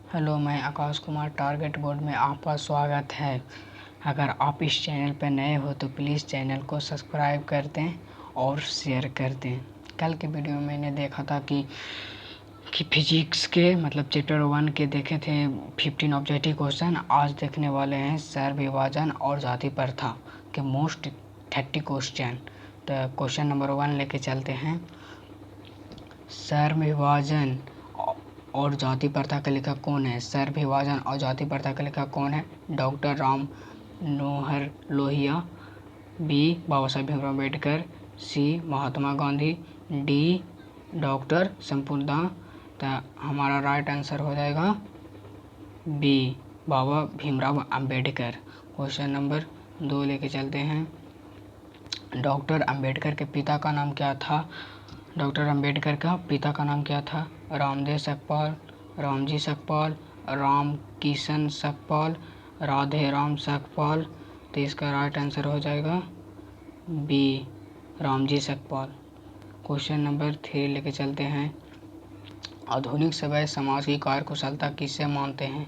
Hello, मैं Akash Kumar target board में आपका स्वागत है। अगर आप इस चैनल पर नए हो तो प्लीज़ चैनल को सब्सक्राइब कर दें और शेयर कर दें। कल के वीडियो में मैंने देखा था कि फिजिक्स के मतलब चैप्टर 1 के देखे थे 15 ऑब्जेक्टिव क्वेश्चन। आज देखने वाले हैं सर विभाजन और जाति प्रथा के मोस्ट 30 क्वेश्चन। तो क्वेश्चन नंबर 1 लेके चलते हैं। सर विभाजन और जाति प्रथा का लेखक कौन है? सर विभाजन और जाति प्रथा का लेखक कौन है? डॉक्टर राम मनोहर लोहिया, बी बाबा साहेब भीमराव अम्बेडकर, सी महात्मा गांधी, डी डॉक्टर संपूर्ण। तो हमारा राइट आंसर हो जाएगा बी बाबा भीमराव अम्बेडकर। क्वेश्चन नंबर 2 लेके चलते हैं। डॉक्टर अम्बेडकर के पिता का नाम क्या था? डॉक्टर अम्बेडकर का पिता का नाम क्या था? रामदेव सकपाल, रामजी सकपाल, राम किशन सकपाल, राधे राम सकपाल। तो इसका राइट आंसर हो जाएगा B Ramji Sakpal. Question number 3 लेके चलते हैं। आधुनिक सभ्य समाज की कार्यकुशलता किसे मानते हैं?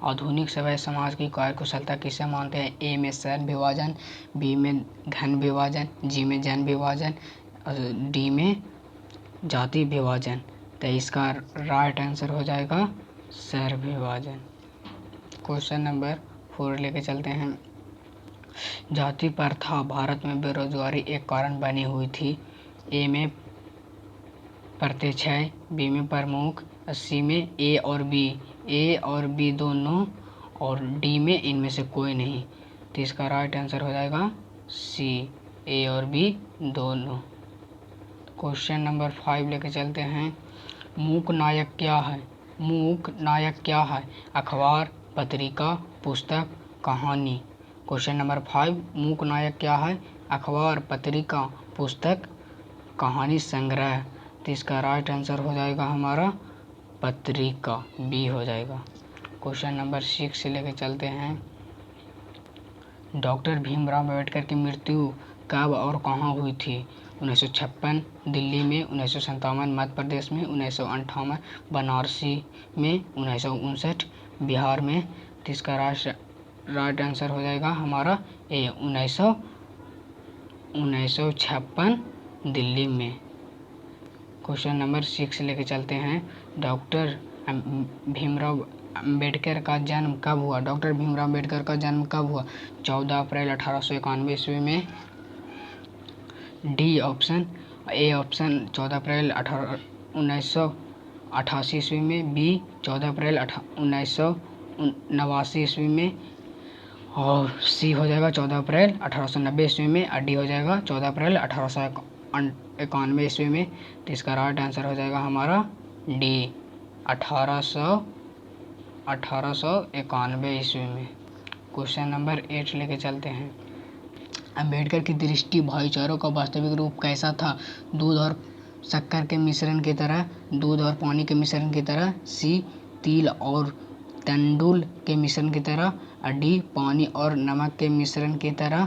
आधुनिक सभ्य समाज की कार्यकुशलता किसे मानते हैं? ए में सर विभाजन, बी में घन विभाजन, जी में जन विभाजन, डी में जाति विभाजन। तो इसका राइट आंसर हो जाएगा सर विभाजन। क्वेश्चन नंबर 4 लेके चलते हैं। जाति प्रथा भारत में बेरोजगारी एक कारण बनी हुई थी। ए में प्रत्यक्ष, बी में प्रमुख, सी में ए और बी दोनों, और डी में इनमें से कोई नहीं। तो इसका राइट आंसर हो जाएगा सी ए और बी दोनों। क्वेश्चन नंबर 5 लेके चलते हैं। मूक नायक क्या है? मूक नायक क्या है? अखबार, पत्रिका, पुस्तक, कहानी। क्वेश्चन नंबर 5, मूक नायक क्या है? अखबार, पत्रिका, पुस्तक, कहानी संग्रह। तो इसका राइट आंसर हो जाएगा हमारा पत्रिका, बी हो जाएगा। क्वेश्चन नंबर 6 से लेके चलते हैं। डॉक्टर भीमराव अम्बेडकर की मृत्यु कब और कहाँ हुई थी? 1956 दिल्ली में, 1957 मध्य प्रदेश में, 1958 बनारसी में, 1959 बिहार में। तो इसका राइट आंसर हो जाएगा हमारा ए 1956 दिल्ली में। क्वेश्चन नंबर 6 लेके चलते हैं। डॉक्टर भीमराव अम्बेडकर का जन्म कब हुआ? डॉक्टर भीमराव अम्बेडकर का जन्म कब हुआ? 14 अप्रैल 1891 ईस्वी में। डी ऑप्शन, ए ऑप्शन 14 अप्रैल 1988 ईस्वी में, बी 14 अप्रैल 1989 ईस्वी में, और सी हो जाएगा 14 अप्रैल 1890 ईस्वी में, और डी हो जाएगा 14 अप्रैल 1891 ईस्वी में। तो इसका राइट आंसर हो जाएगा हमारा डी 1891 ईस्वी में। क्वेश्चन नंबर 8 लेके चलते हैं। अम्बेडकर की दृष्टि भाईचारों का वास्तविक रूप कैसा था? दूध और शक्कर के मिश्रण की तरह, दूध और पानी के मिश्रण की तरह, सी तिल और तंडुल के मिश्रण की तरह, और डी पानी और नमक के मिश्रण की तरह।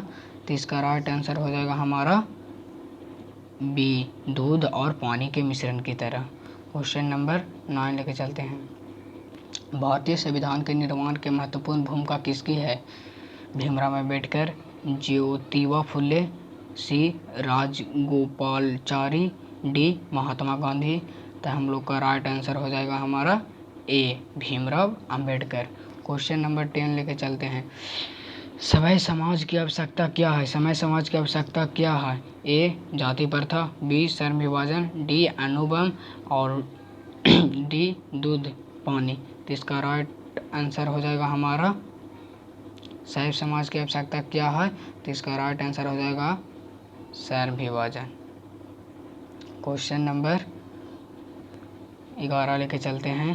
तो इसका राइट आंसर हो जाएगा हमारा बी दूध और पानी के मिश्रण की तरह। क्वेश्चन नंबर 9 लेके चलते हैं। भारतीय संविधान के निर्माण के महत्वपूर्ण भूमिका किसकी है? भीमराव अम्बेडकर, ज्योतिबा फुले, सी राजगोपालाचारी, डी महात्मा गांधी। तो हम लोग का राइट आंसर हो जाएगा हमारा ए भीमराव अम्बेडकर। क्वेश्चन नंबर 10 लेके चलते हैं। सभ्य समाज की आवश्यकता क्या है? सभ्य समाज की आवश्यकता क्या है? ए जाति प्रथा, बी श्रम विभाजन, डी अनुबंध, और डी दूध पानी। तो इसका राइट आंसर हो जाएगा हमारा सभ्य समाज की आवश्यकता क्या है? तो इसका राइट आंसर हो जाएगा श्रम विभाजन। क्वेश्चन नंबर 11 लेके चलते हैं।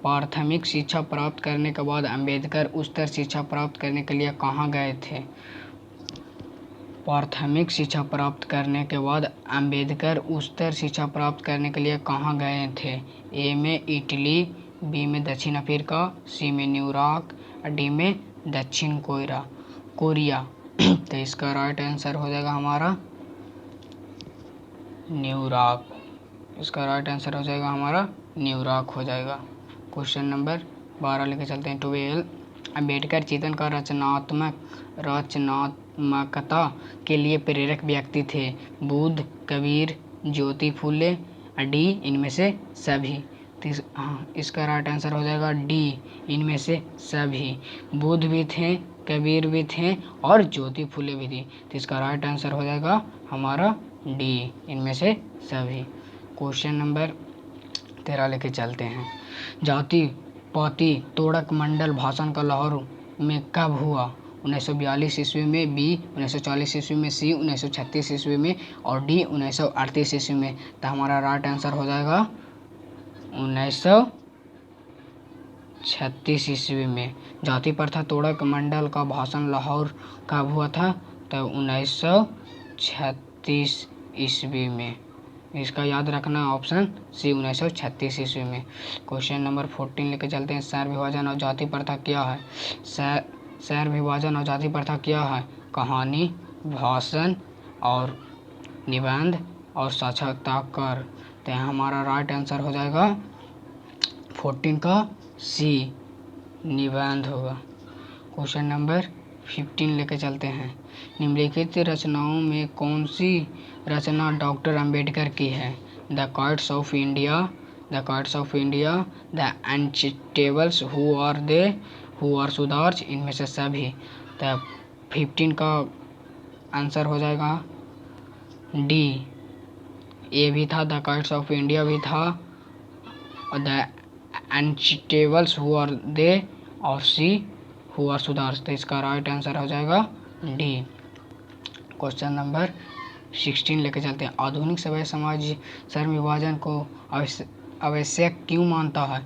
प्राथमिक शिक्षा प्राप्त करने के बाद अम्बेडकर उच्चतर शिक्षा प्राप्त करने के लिए कहाँ गए थे? प्राथमिक शिक्षा प्राप्त करने के बाद अम्बेडकर उच्चतर शिक्षा प्राप्त करने के लिए कहाँ गए थे? ए में इटली, बी में दक्षिण अफ्रीका, सी में न्यूयॉर्क, डी में दक्षिण कोरिया। तो इसका राइट आंसर हो जाएगा हमारा न्यूयॉर्क। इसका राइट आंसर हो जाएगा हमारा न्यूयॉर्क हो जाएगा। क्वेश्चन नंबर 12 लेके चलते हैं। 12 अम्बेडकर चेतन का रचनात्मकता के लिए प्रेरक व्यक्ति थे। बुद्ध, कबीर, ज्योति फुले, डी इनमें से सभी। इसका राइट आंसर हो जाएगा डी, इनमें से सभी। बुद्ध भी थे, कबीर भी थे और ज्योति फुले भी थी। तो इसका राइट आंसर हो जाएगा हमारा डी, इनमें से सभी। क्वेश्चन नंबर 13 लेके चलते हैं। जाति पाति तोड़क मंडल भाषण का लाहौर में कब हुआ? 1942 ईस्वी में, बी 1940 ईस्वी में, सी 1936 ईस्वी में और डी 1938 ईस्वी में। तो हमारा राइट आंसर हो जाएगा 1936 ईस्वी में। जाति प्रथा तोड़क मंडल का भाषण लाहौर कब हुआ था? तो 1936 ईस्वी में। इसका याद रखना ऑप्शन सी 1936 ईस्वी में। क्वेश्चन नंबर 14 लेके चलते हैं। शहर विभाजन और जाति प्रथा क्या है? शहर विभाजन और जाति प्रथा क्या है? कहानी, भाषण और निबंध और साक्षात्कार। तो हमारा राइट आंसर हो जाएगा 14 का सी, निबंध होगा। क्वेश्चन नंबर 15 लेके चलते हैं। निम्नलिखित रचनाओं में कौन सी रचना डॉक्टर अंबेडकर की है? The castes of India, the castes of India, the untouchables, who are Shudras, इनमें से सभी। तो 15 का आंसर हो जाएगा डी, ए भी था, द कार्ड्स ऑफ इंडिया भी था और the untouchables, who are they और सी हु आर सुधार्स। तो इसका राइट आंसर हो जाएगा डी। क्वेश्चन नंबर 16 लेके चलते हैं। आधुनिक सभ्य समाज शहर विभाजन को आवश्यक क्यों मानता है?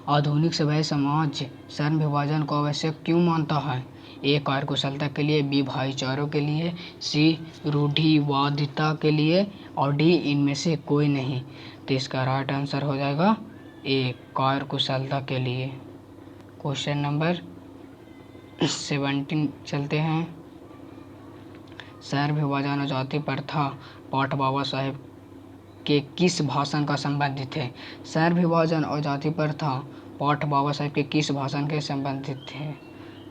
आधुनिक सभ्य समाज शहर विभाजन को आवश्यक क्यों मानता है? ए कार्यकुशलता के लिए, बी भाईचारों के लिए, सी रूढ़िवादिता के लिए और डी इनमें से कोई नहीं। तो इसका राइट आंसर हो जाएगा ए, कार्यकुशलता के लिए। क्वेश्चन नंबर 17 चलते हैं। शहर विभाजन और जाति प्रथा पाठ बाबा साहेब के किस भाषण का संबंधित है? शहर विभाजन और जाति प्रथा पाठ बाबा साहेब के किस भाषण के संबंधित थे,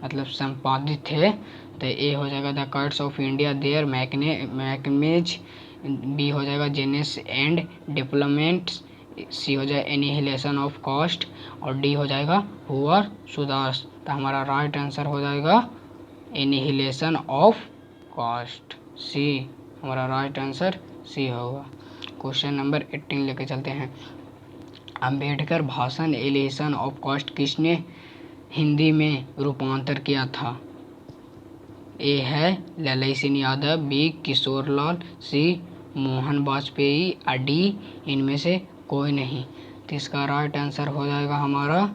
मतलब संपादित थे? तो ए हो जाएगा the castes of India their mechanism, B हो जाएगा जेनेस एंड डेवलपमेंट्स, सी हो जाएगा एनिहिलेशन ऑफ कास्ट और डी हो जाएगा हु आर सुधार्स। तो हमारा राइट आंसर हो जाएगा एनिहिलेशन ऑफ कास्ट, सी। हमारा राइट आंसर सी होगा। क्वेश्चन नंबर 18 लेके चलते हैं। अंबेडकर भाषण एलिहेशन ऑफ कास्ट किसने हिंदी में रूपांतर किया था? ए है ललई सिंह यादव, बी किशोरलाल, सी मोहन वाजपेयी और डी इनमें से कोई नहीं। तो इसका राइट आंसर हो जाएगा हमारा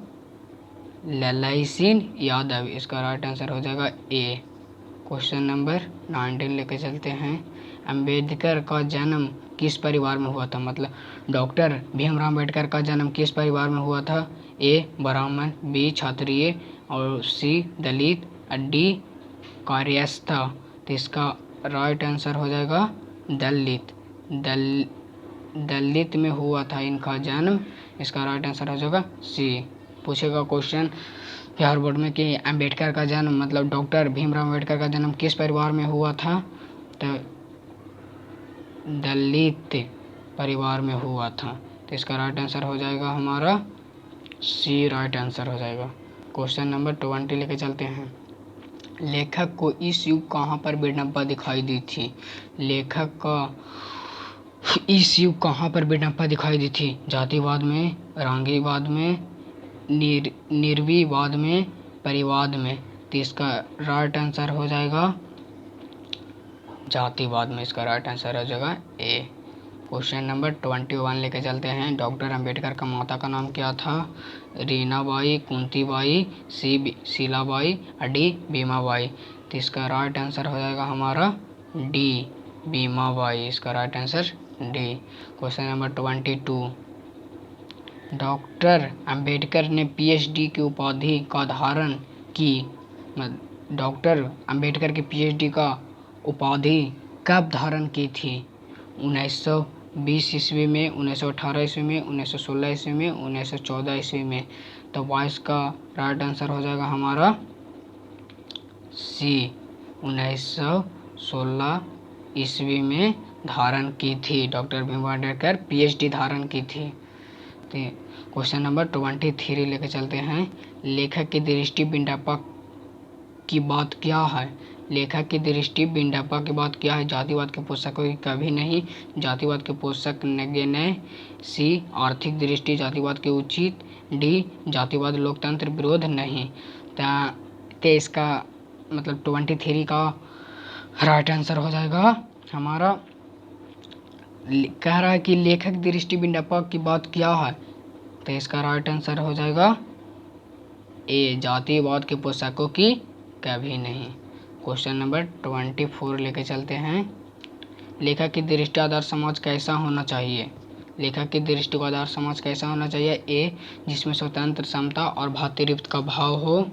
ललई सिंह यादव। इसका राइट आंसर हो जाएगा ए। क्वेश्चन नंबर 19 लेके चलते हैं। अंबेडकर का जन्म किस परिवार में हुआ था? मतलब डॉक्टर भीमराव अंबेडकर का जन्म किस परिवार में हुआ था? ए ब्राह्मण, बी क्षत्रिय और सी दलित और डी कायस्थ। तो इसका राइट आंसर हो जाएगा दलित। दलित में हुआ था इनका जन्म। इसका राइट आंसर हो जाएगा सी। पूछेगा क्वेश्चन बिहार बोर्ड में कि अंबेडकर का जन्म, मतलब डॉक्टर भीमराव अंबेडकर का जन्म किस परिवार में हुआ था? तो दलित परिवार में हुआ था। तो इसका राइट आंसर हो जाएगा हमारा सी, राइट आंसर हो जाएगा। क्वेश्चन नंबर 20 लेके चलते हैं। लेखक को इस युग कहाँ पर विडंबना दिखाई दी थी? लेखक का इस युग कहाँ पर विडंबना दिखाई दी थी? जातिवाद में, रांगीवाद में, निर्वीवाद में, परिवाद में। तो इसका राइट आंसर हो जाएगा जातिवाद में। इसका राइट आंसर हो जाएगा ए। क्वेश्चन नंबर 21 लेके चलते हैं। डॉक्टर अंबेडकर का माता का नाम क्या था? रीनाबाई, कुंतीबाई, सी शीलाबाई और डी भीमाबाई। तो इसका राइट आंसर हो जाएगा हमारा डी, भीमाबाई। इसका right answer D. Question number 22। Doctor Ambedkar ने पीएचडी की उपाधि का धारण की। डॉक्टर अंबेडकर की पीएचडी का उपाधि कब धारण की थी? 1920 ईस्वी में, 1918 ईस्वी में, 1916 ईस्वी में, 1914 ईस्वी में। तो 22 का राइट आंसर हो जाएगा हमारा सी। 1916 ईस्वी में धारण की थी डॉक्टर भीमराव अम्बेडकर, पीएचडी धारण की थी। क्वेश्चन नंबर 23 लेके चलते हैं। लेखक की दृष्टि बिंडापा की बात क्या है? लेखक की दृष्टि बिंडापा की बात क्या है? जातिवाद के पोषकों की कभी नहीं, जातिवाद के पोषक नगण्य, सी आर्थिक दृष्टि जातिवाद के उचित, डी जातिवाद लोकतंत्र विरोध नहीं। तो इसका मतलब 23 का राइट आंसर हो जाएगा हमारा, कह रहा है कि लेखक दृष्टि बिंडापा की बात क्या है, तो इसका राइट आंसर हो जाएगा ए जातिवाद के पोषकों की कभी नहीं। क्वेश्चन नंबर 24 लेके चलते हैं। लेखक की दृष्टि आदर्श समाज कैसा होना चाहिए? लेखक की दृष्टि को आदर्श समाज कैसा होना चाहिए? ए जिसमें स्वतंत्र, समता और भातृत्व का भाव हो,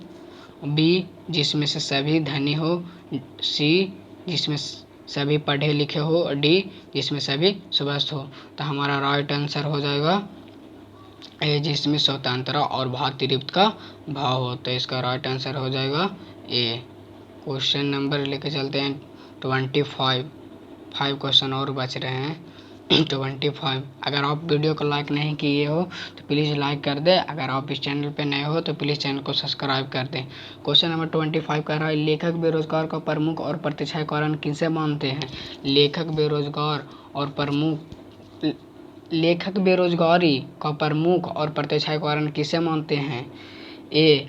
बी जिसमें से सभी धनी हो, सी जिसमें सभी पढ़े लिखे हो, और डी जिसमें सभी स्वस्थ हो। तो हमारा राइट आंसर हो जाएगा ए जिसमें स्वतंत्रता और भातृत्व का भाव हो। तो इसका राइट आंसर हो जाएगा ए। क्वेश्चन नंबर लेके चलते हैं 25। 5 क्वेश्चन और बच रहे हैं। 25। अगर आप वीडियो को लाइक नहीं किए हो तो प्लीज़ लाइक कर दें। अगर आप इस चैनल पे नए हो तो प्लीज़ चैनल को सब्सक्राइब कर दें। क्वेश्चन नंबर 25 कह रहा है लेखक बेरोजगार का प्रमुख और प्रतिच्छाया कारण किसे मानते हैं? लेखक बेरोजगार और प्रमुख, लेखक बेरोजगारी का प्रमुख और प्रतिच्छाया कारण किसे मानते हैं? ए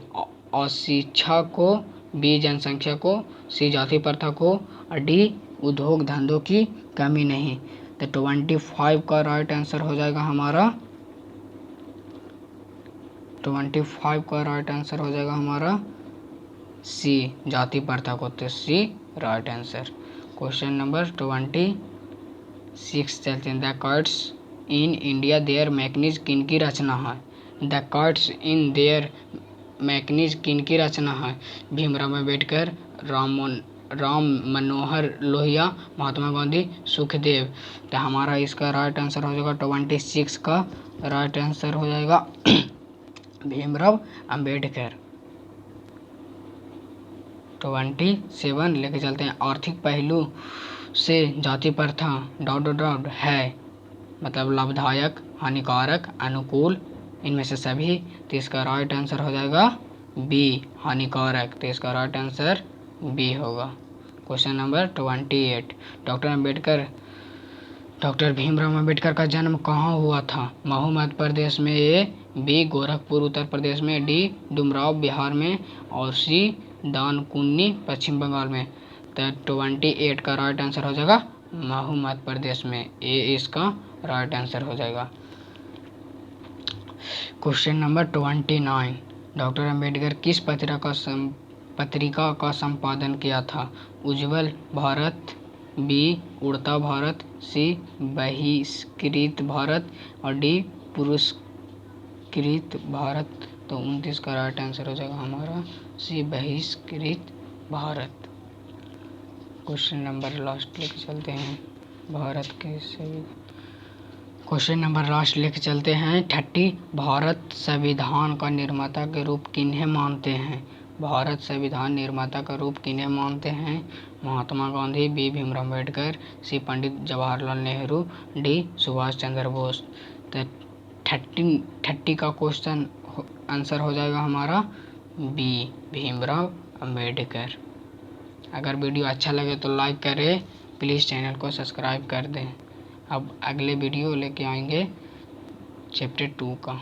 अशिक्षा को, बी जनसंख्या को, सी जाति प्रथा को, और डी उद्योग धंधों की कमी नहीं। तो 25 का राइट आंसर हो जाएगा हमारा, 25 का राइट आंसर हो जाएगा हमारा सी जाति प्रथा को। तो C right answer. Question number 26 चलते हैं। The castes in India their mechanism किन की रचना है? The castes in their mechanism किन की रचना है? भीमराव अम्बेडकर, राम मनोहर लोहिया, महात्मा गांधी, सुखदेव। तो हमारा इसका राइट आंसर हो जाएगा 26 का राइट आंसर हो जाएगा भीमराव अम्बेडकर। 27 लेके चलते हैं। आर्थिक पहलू से जाति प्रथा ... है, मतलब लाभदायक, हानिकारक, अनुकूल, इनमें से सभी। तो इसका राइट आंसर हो जाएगा बी हानिकारक। तो इसका राइट आंसर बी होगा। Question number 28। Doctor Bhimrao Ambedkar का जन्म कहाँ हुआ था? महू मध्य प्रदेश में, ए बी गोरखपुर उत्तर प्रदेश में, डी डुमराव बिहार में, और सी दानकुनी पश्चिम बंगाल में। तो 28 का राइट आंसर हो जाएगा महू मध्य प्रदेश में, ए इसका राइट आंसर हो जाएगा। Question number 29। डॉक्टर अम्बेडकर किस पत्रिका का संपादन किया था? उज्ज्वल भारत, बी उड़ता भारत, सी बहिष्कृत भारत, और डी पुरस्कृत भारत। तो 29 का राइट आंसर हो जाएगा हमारा सी बहिष्कृत भारत। क्वेश्चन नंबर लास्ट लेके चलते हैं। भारत के सभी क्वेश्चन नंबर लास्ट लेके चलते हैं 30। भारत संविधान का निर्माता के रूप किन्हें मानते हैं? भारत संविधान निर्माता का रूप किन्हें मानते हैं? महात्मा गांधी, बी भीमराव अम्बेडकर, सी पंडित जवाहरलाल नेहरू, डी सुभाष चंद्र बोस। तो 30 का क्वेश्चन आंसर हो जाएगा हमारा बी भीमराव अम्बेडकर। अगर वीडियो अच्छा लगे तो लाइक करें, प्लीज़ चैनल को सब्सक्राइब कर दें। अब अगले वीडियो लेके आएंगे चैप्टर 2 का।